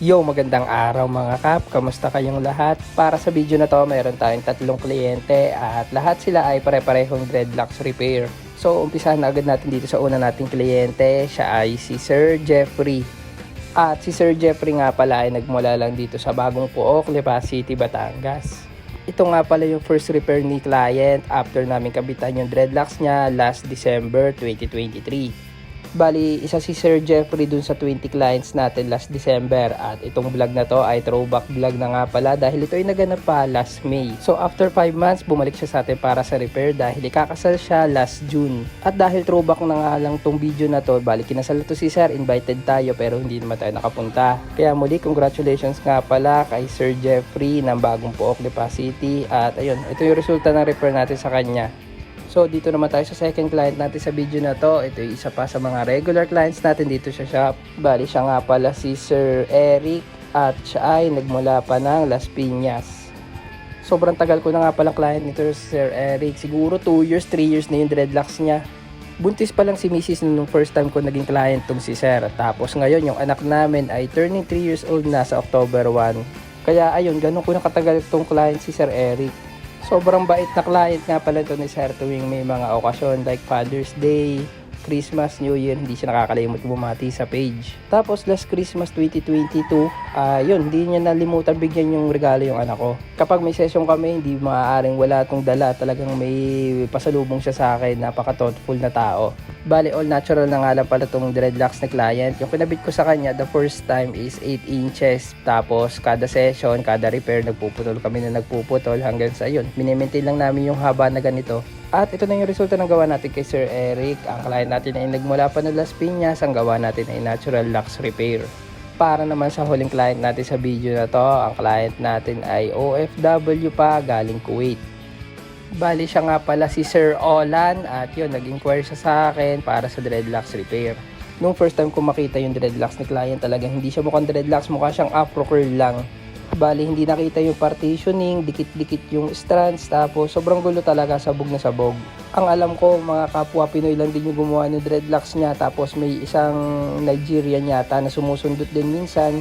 Yo, magandang araw mga kap. Kamusta kayong lahat? Para sa video na to, mayroon tayong tatlong kliyente at lahat sila ay pare-parehong dreadlocks repair. So, umpisahan na agad natin dito sa una nating kliyente. Siya ay si Sir Jeffrey. At si Sir Jeffrey nga pala ay nagmula lang dito sa Bagong Pook, Lipa City, Batangas. Ito nga pala yung first repair ni client after namin kabitan yung dreadlocks niya last December 2023. Bali, isa si Sir Jeffrey dun sa 20 clients natin last December at itong vlog na to ay throwback vlog na nga pala dahil ito ay naganap pa last May. So after 5 months, bumalik siya sa atin para sa repair dahil ikakasal siya last June. At dahil throwback na nga lang tong video na to, bali kinasal na to si Sir, invited tayo pero hindi naman tayo nakapunta. Kaya muli, congratulations nga pala kay Sir Jeffrey ng Bagong Pook, Lipa City. At ayun, ito yung resulta ng repair natin sa kanya. So dito naman tayo sa second client natin sa video na to. Ito yung isa pa sa mga regular clients natin dito sa shop. Bali siya nga pala si Sir Eric at siya ay nagmula pa ng Las Piñas. Sobrang tagal ko na nga palang client nito si Sir Eric. Siguro 2 years, 3 years na yung dreadlocks niya. Buntis pa lang si Mrs. nung first time ko naging client tong si Sir. Tapos ngayon yung anak namin ay turning 3 years old na sa October 1. Kaya ayun, ganun ko nakatagal tong client si Sir Eric. Sobrang bait na client nga pala ito ni Sir tuwing may mga okasyon like Father's Day, Christmas, New Year, hindi siya nakakalimot bumati sa page. Tapos last Christmas 2022, yun, hindi niya nalimutan bigyan yung regalo yung anak ko. Kapag may session kami, hindi maaaring wala itong dala, talagang may pasalubong siya sa akin, napaka-thoughtful na tao. Bali, all natural na nga lang pala itong dreadlocks na client. Yung pinabit ko sa kanya, the first time is 8 inches. Tapos, kada session, kada repair, nagpuputol kami na nagpuputol hanggang sa yun. Minimaintain lang namin yung haba na ganito. At ito na yung resulta ng gawa natin kay Sir Eric. Ang client natin ay nagmula pa ng Las Piñas. Ang gawa natin ay natural locks repair. Para naman sa huling client natin sa video na to, ang client natin ay OFW pa galing Kuwait. Bali siya nga pala si Sir Olan at yun, nag-inquire siya sa akin para sa dreadlocks repair. Nung first time ko makita yung dreadlocks ni client, talagang hindi siya mukhang dreadlocks, mukha siyang afro curl lang. Bali hindi nakita yung partitioning, dikit-dikit yung strands, tapos sobrang gulo talaga, sabog na sabog. Ang alam ko, mga kapwa Pinoy lang din yung gumawa ng dreadlocks niya, tapos may isang Nigerian yata na sumusundot din minsan.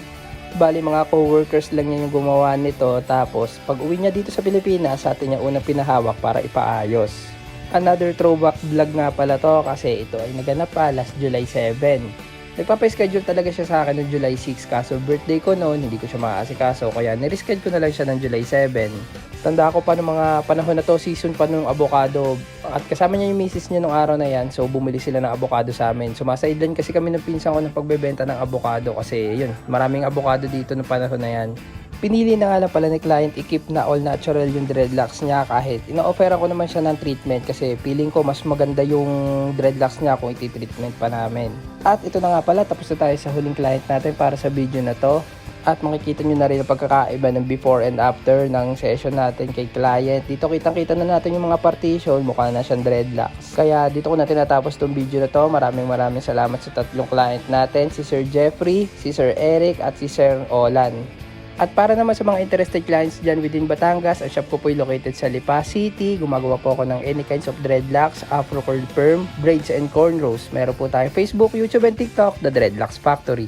Bali mga co-workers lang niya yung gumawa nito, tapos pag uwi niya dito sa Pilipinas, sa atin niya unang pinahawak para ipaayos. Another throwback vlog nga pala to kasi ito ay naganap pa last July 7. Nagpapa-schedule talaga siya sa akin noong July 6 kaso birthday ko noon, hindi ko siya maaasikaso kaya nireschedule ko na lang siya ng July 7. Tanda ko pa ng mga panahon na to, season pa nung avocado at kasama niya yung misis niya nung araw na yan, so bumili sila ng avocado sa amin. Sumasailan kasi kami ng pinsan ko ng pagbebenta ng avocado kasi yun, maraming avocado dito nung panahon na yan. Pinili na nga lang pala ni client i-keep na all natural yung dreadlocks niya kahit ina-offeran ko naman siya ng treatment kasi feeling ko mas maganda yung dreadlocks niya kung iti-treatment pa namin. At ito na nga pala, tapos na tayo sa huling client natin para sa video na to. At makikita nyo na rin ang pagkakaiba ng before and after ng session natin kay client. Dito kitang-kita na natin yung mga partition, mukha na siyang dreadlocks. Kaya dito ko na tinatapos tong video na to. Maraming salamat sa tatlong client natin, si Sir Jeffrey, si Sir Eric at si Sir Olan. At para naman sa mga interested clients dyan within Batangas, ang shop ko po ay located sa Lipa City. Gumagawa po ako ng any kinds of dreadlocks, afro curl perm, braids and cornrows. Meron po tayo Facebook, YouTube and TikTok, The Dreadlocks Factory.